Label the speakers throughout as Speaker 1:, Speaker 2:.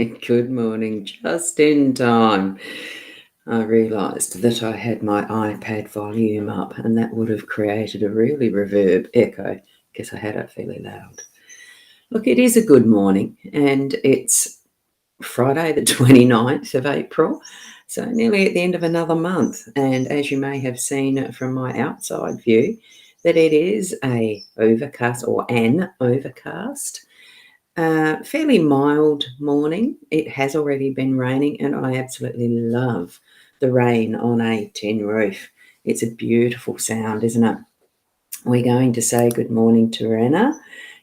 Speaker 1: Good morning, just in time. I realised that I had my iPad volume up and that would have created a really reverb echo because I had it fairly loud. Look, it is a good morning and it's Friday the 29th of April, so nearly at the end of another month. And as you may have seen from my outside view, that it is an overcast, fairly mild morning. It has already been raining and I absolutely love the rain on a tin roof. It's a beautiful sound, isn't it? We're going to say good morning to Rena.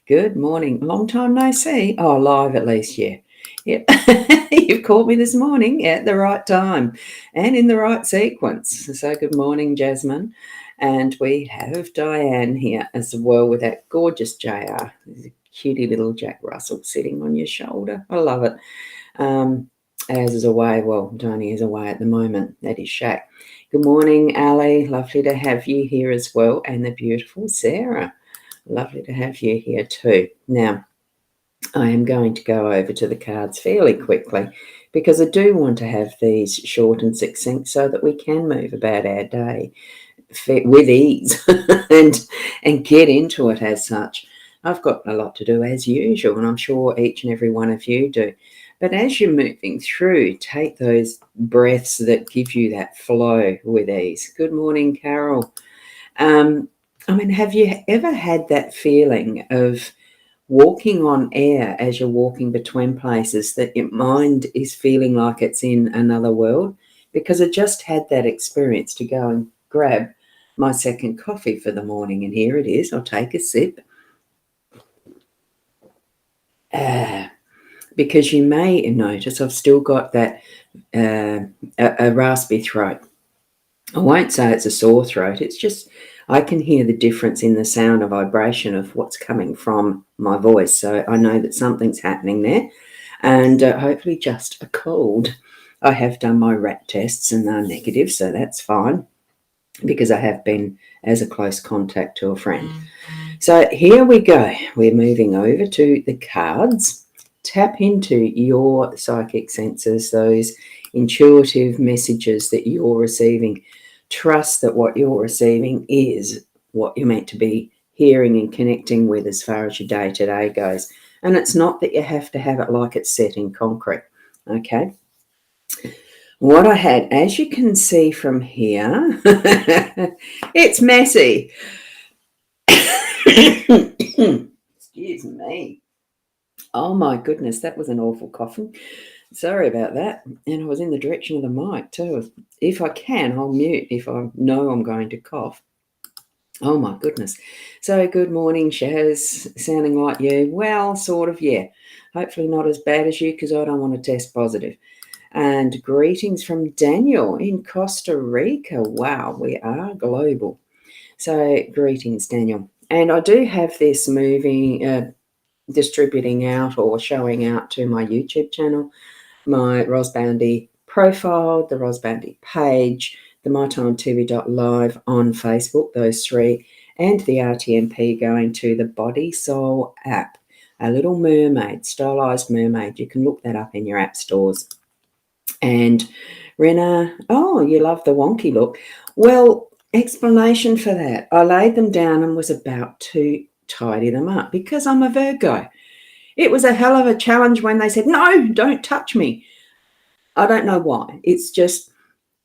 Speaker 1: Good morning. Long time no see. Oh, live at least, yeah. Yep. You've caught me this morning at the right time and in the right sequence. So good morning, Jasmine. And we have Diane here as well with that gorgeous JR. There's a cutie little Jack Russell sitting on your shoulder. I love it. Az is away. Well, Tony is away at the moment at his shack. Good morning, Ali. Lovely to have you here as well. And the beautiful Sarah. Lovely to have you here too. Now, I am going to go over to the cards fairly quickly because I do want to have these short and succinct so that we can move about our day with ease and get into it as such. I've got a lot to do as usual, and I'm sure each and every one of you do. But as you're moving through, take those breaths that give you that flow with ease. Good morning, Carol. Have you ever had that feeling of walking on air as you're walking between places that your mind is feeling like it's in another world? Because I just had that experience to go and grab my second coffee for the morning, and here it is. I'll take a sip. Because you may notice I've still got that a raspy throat. I won't say it's a sore throat. It's just I can hear the difference in the sound or vibration of what's coming from my voice. So I know that something's happening there, and hopefully just a cold. I have done my rat tests and they're negative, so that's fine because I have been as a close contact to a friend. So here we go. We're moving over to the cards. Tap into your psychic senses, those intuitive messages that you're receiving. Trust that what you're receiving is what you're meant to be hearing and connecting with as far as your day-to-day goes. And it's not that you have to have it like it's set in concrete, okay? What I had, as you can see from here, it's messy. Excuse me. Oh my goodness, that was an awful coughing. Sorry about that. And I was in the direction of the mic too. If I can, I'll mute if I know I'm going to cough. Oh my goodness. So good morning, Shaz. Sounding like you. Well, sort of, yeah. Hopefully not as bad as you because I don't want to test positive. And greetings from Daniel in Costa Rica. Wow, we are global. So greetings, Daniel. And I do have this distributing out or showing out to my YouTube channel, my Ros Boundy profile, the Ros Boundy page, the mytimetv.live on Facebook, those three, and the RTMP going to the Body Soul app, a little mermaid, stylized mermaid. You can look that up in your app stores. And Rena, oh, you love the wonky look. Well, explanation for that. I laid them down and was about to tidy them up because I'm a Virgo. It was a hell of a challenge when they said, no, don't touch me. I don't know why. It's just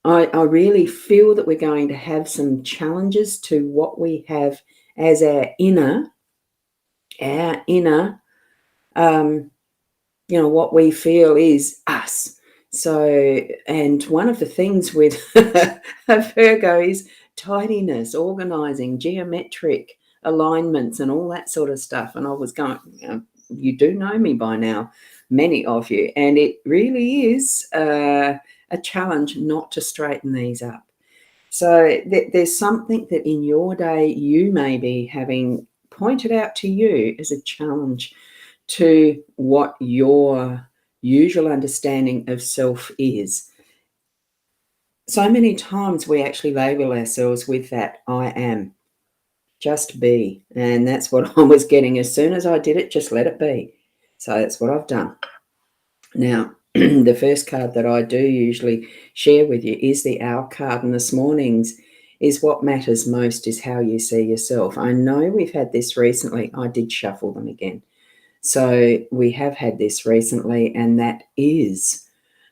Speaker 1: I really feel that we're going to have some challenges to what we have as our inner, what we feel is us. So, and one of the things with a Virgo is tidiness, organizing, geometric alignments and all that sort of stuff. And I was going, you do know me by now, many of you, and it really is a challenge not to straighten these up. So there's something that in your day you may be having pointed out to you as a challenge to what your usual understanding of self is. So many times we actually label ourselves with that I am, just be. And that's what I was getting. As soon as I did it, just let it be. So that's what I've done. Now, the first card that I do usually share with you is the Owl card, and this morning's is what matters most is how you see yourself. I know we've had this recently. I did shuffle them again. So we have had this recently, and that is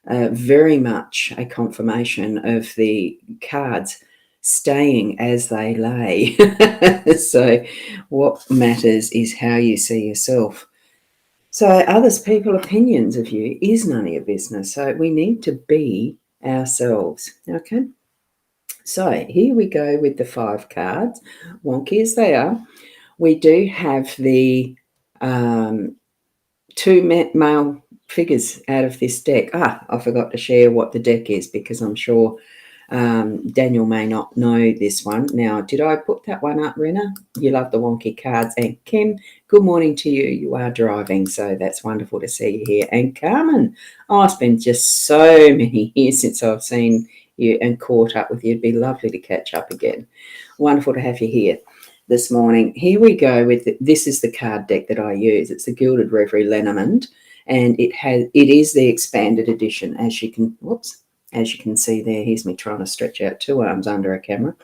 Speaker 1: very much a confirmation of the cards staying as they lay. So what matters is how you see yourself. So others people opinions of you is none of your business. So we need to be ourselves. Okay. So here we go with the 5 cards, wonky as they are. We do have the 2 male figures out of this deck. I forgot to share what the deck is because I'm sure Daniel may not know this one. Now, did I put that one up, Rena? You love the wonky cards. And Kim, good morning to you. You are driving, so that's wonderful to see you here. And Carmen, it's been just so many years since I've seen you and caught up with you. It'd be lovely to catch up again. Wonderful to have you here this morning. Here we go with this is the card deck that I use. It's the Gilded Reverie LENORMAND, and it is the expanded edition, as you can see there. Here's me trying to stretch out 2 arms under a camera.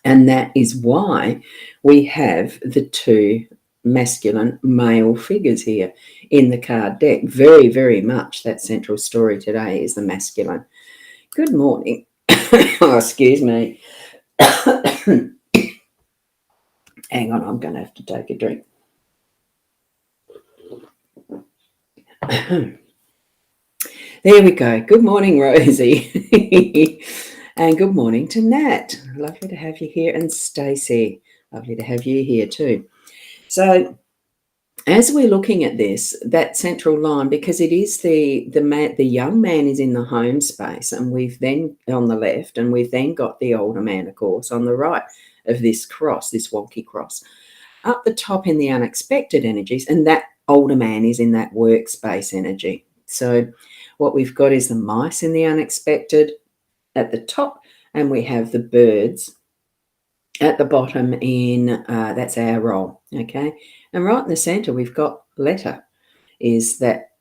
Speaker 1: And that is why we have the 2 masculine male figures here in the card deck. Very, very much that central story today is the masculine. Good morning. Excuse me. Hang on, I'm going to have to take a drink. There we go. Good morning, Rosie. And good morning to Nat. Lovely to have you here. And Stacey, lovely to have you here too. So as we're looking at this, that central line, because it is the young man is in the home space, and we've then on the left, and we've then got the older man, of course, on the right of this cross, this wonky cross. Up the top in the unexpected energies, and that older man is in that workspace energy. So what we've got is the mice in the unexpected at the top, and we have the birds at the bottom in that's our role. Okay, and right in the center we've got letter is that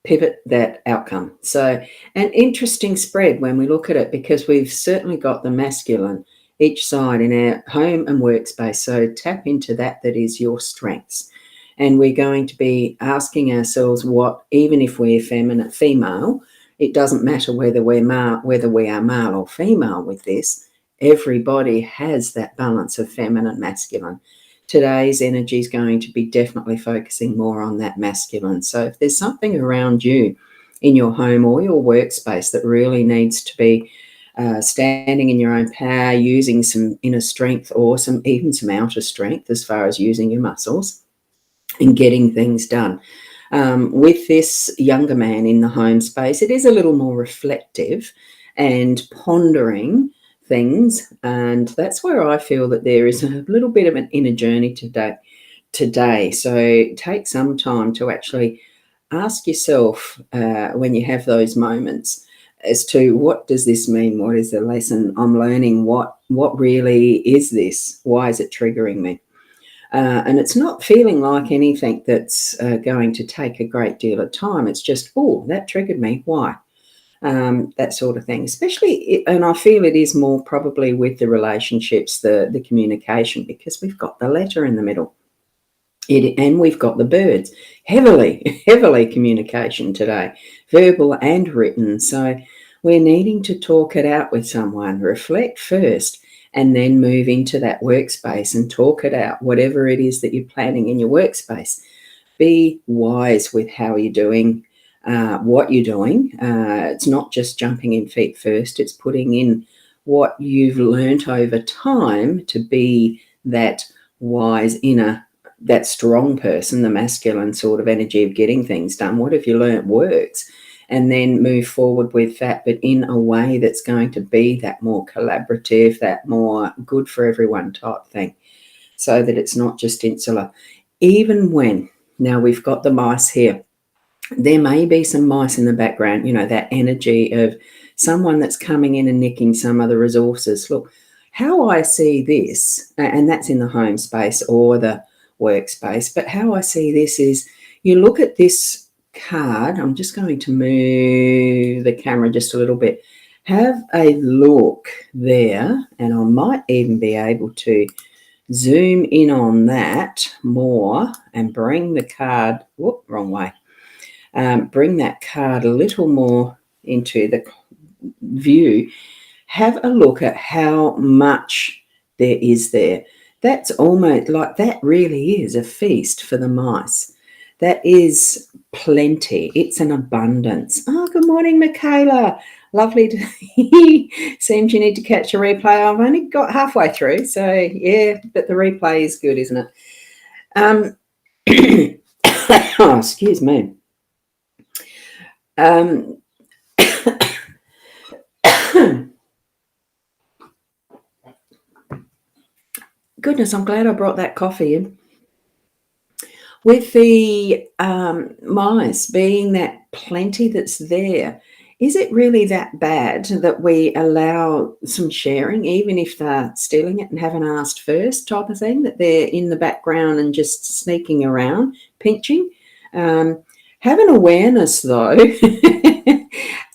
Speaker 1: pivot, that outcome. So an interesting spread when we look at it, because we've certainly got the masculine each side in our home and workspace. So tap into that is your strengths. And we're going to be asking ourselves what, even if we're female, it doesn't matter whether we are male or female with this. Everybody has that balance of feminine, masculine. Today's energy is going to be definitely focusing more on that masculine. So if there's something around you in your home or your workspace that really needs to be standing in your own power, using some inner strength or even some outer strength as far as using your muscles and getting things done. With this younger man in the home space, it is a little more reflective and pondering things, and that's where I feel that there is a little bit of an inner journey today. So take some time to actually ask yourself when you have those moments as to what does this mean? What is the lesson I'm learning? What really is this? Why is it triggering me? And it's not feeling like anything that's going to take a great deal of time. It's just, that triggered me. Why? That sort of thing. Especially, and I feel it is more probably with the relationships, the communication, because we've got the letter in the middle. And we've got the birds. Heavily communication today, verbal and written. So we're needing to talk it out with someone, reflect first, and then move into that workspace and talk it out, whatever it is that you're planning in your workspace. Be wise with how you're doing, what you're doing. It's not just jumping in feet first. It's putting in what you've learnt over time to be that wise inner, that strong person, the masculine sort of energy of getting things done. What have you learnt works? And then move forward with that, but in a way that's going to be that more collaborative, that more good for everyone type thing, so that it's not just insular. Even when, now we've got the mice here, there may be some mice in the background, that energy of someone that's coming in and nicking some of the resources. Look, how I see this, and that's in the home space or the workspace, but how I see this is you look at this card, I'm just going to move the camera just a little bit. Have a look there, and I might even be able to zoom in on that more and bring the card, wrong way, bring that card a little more into the view. Have a look at how much there is there. That's almost like, that really is a feast for the mice. That is plenty. It's an abundance. Oh, good morning, Michaela. Lovely to seems you need to catch a replay. I've only got halfway through, so yeah, but the replay is good, isn't it? Oh, excuse me. Goodness, I'm glad I brought that coffee in. With the mice being that plenty that's there, is it really that bad that we allow some sharing, even if they're stealing it and haven't asked first, type of thing, that they're in the background and just sneaking around, pinching? Have an awareness, though.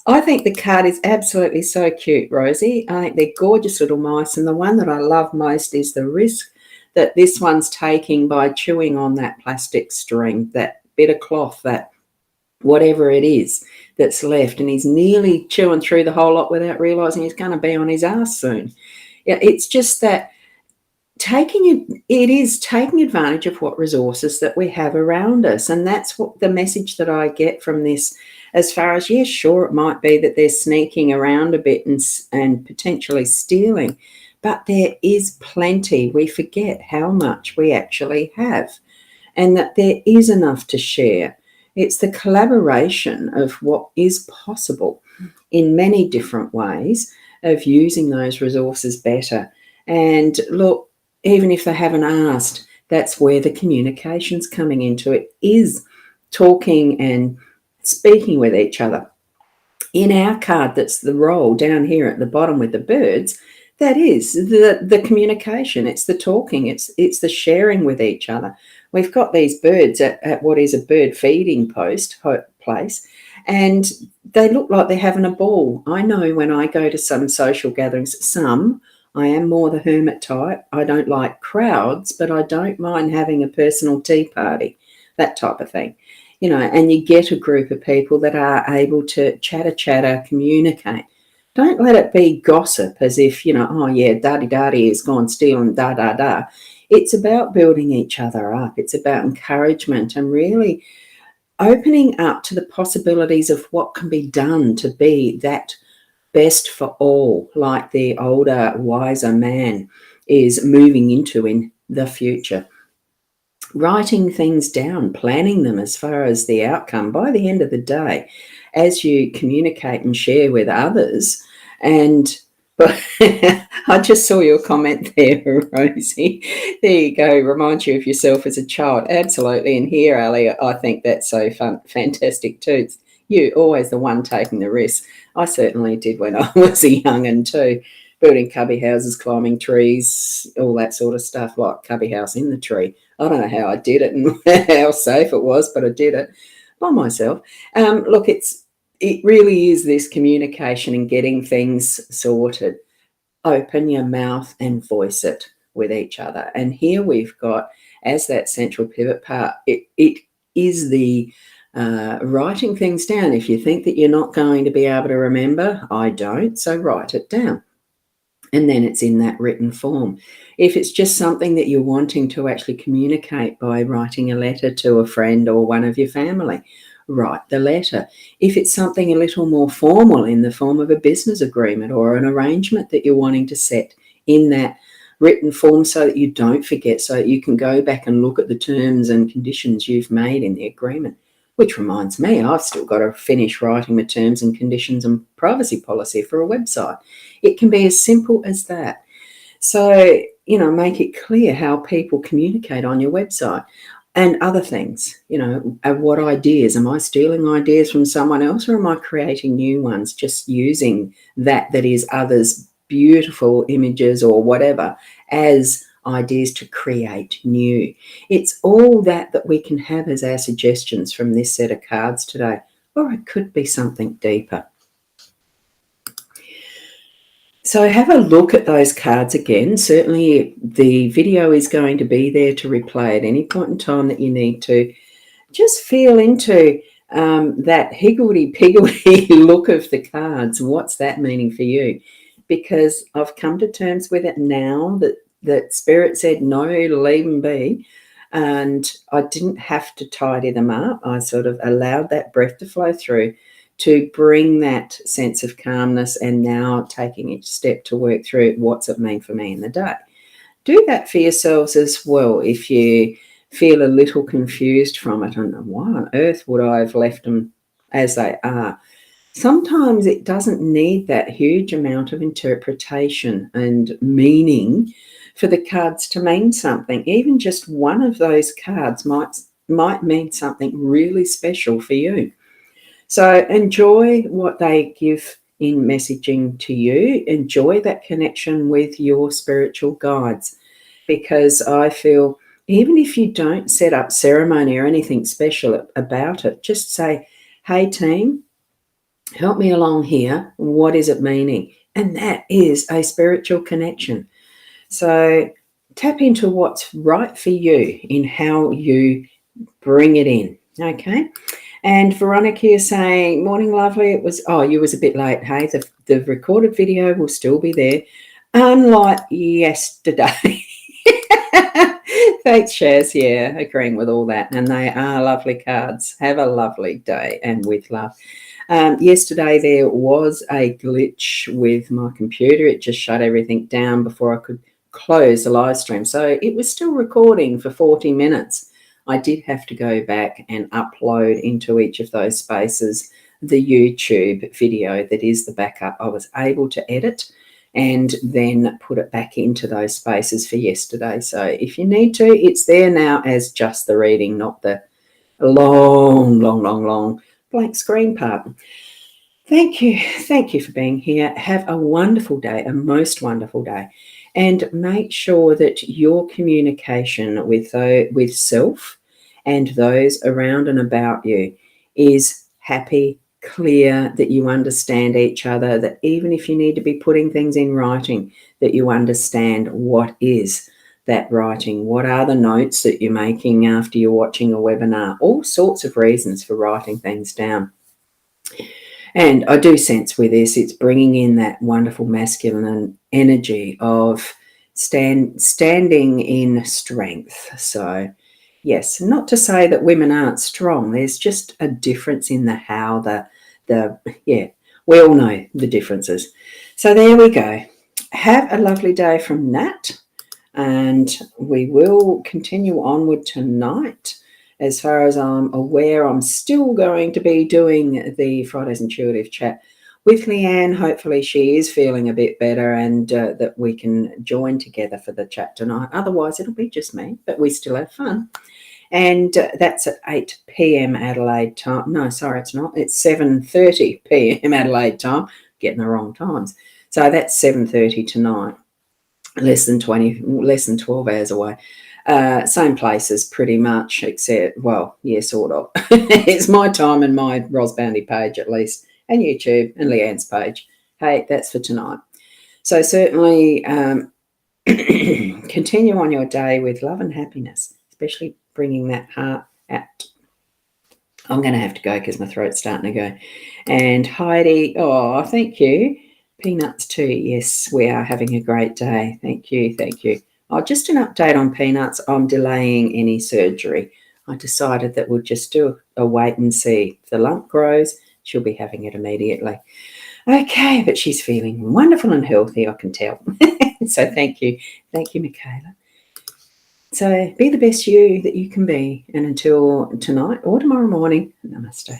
Speaker 1: I think the card is absolutely so cute, Rosie. I think they're gorgeous little mice, and the one that I love most is the risk that this one's taking by chewing on that plastic string, that bit of cloth, that whatever it is that's left, and he's nearly chewing through the whole lot without realising he's going to be on his ass soon. Yeah, it's just that it is taking advantage of what resources that we have around us, and that's what the message that I get from this. As far as, yes, sure, it might be that they're sneaking around a bit and potentially stealing, but there is plenty. We forget how much we actually have, and that there is enough to share. It's the collaboration of what is possible in many different ways of using those resources better. And look, even if they haven't asked, that's where the communication's coming into it, is talking and speaking with each other. In our card, that's the roll down here at the bottom with the birds, that is the communication. It's the talking. It's the sharing with each other. We've got these birds at what is a bird feeding place, and they look like they're having a ball. I know when I go to some social gatherings, I am more the hermit type. I don't like crowds, but I don't mind having a personal tea party, that type of thing. And you get a group of people that are able to chatter, communicate. Don't let it be gossip as if, oh yeah, daddy has gone stealing, da. It's about building each other up. It's about encouragement and really opening up to the possibilities of what can be done to be that best for all, like the older, wiser man is moving into in the future. Writing things down, planning them as far as the outcome by the end of the day, as you communicate and share with others. But I just saw your comment there, Rosie. There you go. Reminds you of yourself as a child. Absolutely. And here, Ali, I think that's so fantastic too. It's you, always the one taking the risk. I certainly did when I was a young'un too, building cubby houses, climbing trees, all that sort of stuff, like cubby house in the tree. I don't know how I did it and how safe it was, but I did it by myself. Look, it really is this communication and getting things sorted. Open your mouth and voice it with each other. And here we've got, as that central pivot part, it is the writing things down. If you think that you're not going to be able to remember, I don't, so write it down. And then it's in that written form. If it's just something that you're wanting to actually communicate by writing a letter to a friend or one of your family, write the letter. If it's something a little more formal in the form of a business agreement or an arrangement that you're wanting to set in that written form so that you don't forget, so that you can go back and look at the terms and conditions you've made in the agreement. Which reminds me, I've still got to finish writing the terms and conditions and privacy policy for a website. It can be as simple as that. So, make it clear how people communicate on your website and other things. What ideas? Am I stealing ideas from someone else, or am I creating new ones, just using that is others' beautiful images or whatever as ideas to create new. It's all that we can have as our suggestions from this set of cards today, or it could be something deeper. So have a look at those cards again. Certainly the video is going to be there to replay at any point in time that you need to. Just feel into that higgledy-piggledy look of the cards. What's that meaning for you? Because I've come to terms with it now that Spirit said, no, leave them be. And I didn't have to tidy them up. I sort of allowed that breath to flow through to bring that sense of calmness, and now taking each step to work through what's it mean for me in the day. Do that for yourselves as well. If you feel a little confused from it, and why on earth would I have left them as they are? Sometimes it doesn't need that huge amount of interpretation and meaning for the cards to mean something. Even just one of those cards might mean something really special for you. So enjoy what they give in messaging to you. Enjoy that connection with your spiritual guides, because I feel even if you don't set up ceremony or anything special about it, just say, hey team, help me along here. What is it meaning? And that is a spiritual connection. So tap into what's right for you in how you bring it in. Okay. And Veronica, you're saying, morning, lovely. It was, you was a bit late. Hey, the recorded video will still be there, unlike yesterday. Thanks, Shaz. Yeah, agreeing with all that. And they are lovely cards. Have a lovely day, and with love. Yesterday there was a glitch with my computer. It just shut everything down before I could close the live stream. So it was still recording for 40 minutes. I did have to go back and upload into each of those spaces the YouTube video that is the backup. I was able to edit and then put it back into those spaces for yesterday. So if you need to, it's there now as just the reading, not the long blank screen part. Thank you. Thank you for being here. Have a wonderful day, a most wonderful day. And make sure that your communication with self and those around and about you is happy, clear, that you understand each other, that even if you need to be putting things in writing, that you understand what is that writing, what are the notes that you're making after you're watching a webinar, all sorts of reasons for writing things down. And I do sense with this, it's bringing in that wonderful masculine energy of standing in strength. So yes, not to say that women aren't strong. There's just a difference in the how, we all know the differences. So there we go. Have a lovely day from Nat, and we will continue onward tonight. As far as I'm aware, I'm still going to be doing the Friday's Intuitive Chat with Leanne. Hopefully she is feeling a bit better, and that we can join together for the chat tonight. Otherwise, it'll be just me, but we still have fun. And that's at 8 p.m. Adelaide time. No, sorry, it's not. It's 7:30 p.m. Adelaide time. Getting the wrong times. So that's 7:30 tonight. Less than 12 hours away. Same places pretty much, except, well, yeah, sort of. It's my time and my Ros Boundy page at least, and YouTube and Leanne's page. Hey, that's for tonight. So certainly continue on your day with love and happiness, especially bringing that heart out. I'm going to have to go because my throat's starting to go. And Heidi, oh, thank you. Peanuts too. Yes, we are having a great day. Thank you. Thank you. Oh, just an update on Peanuts. I'm delaying any surgery. I decided that we'll just do a wait and see. If the lump grows, she'll be having it immediately. Okay, but she's feeling wonderful and healthy, I can tell. So thank you. Thank you, Michaela. So be the best you that you can be. And until tonight or tomorrow morning, namaste.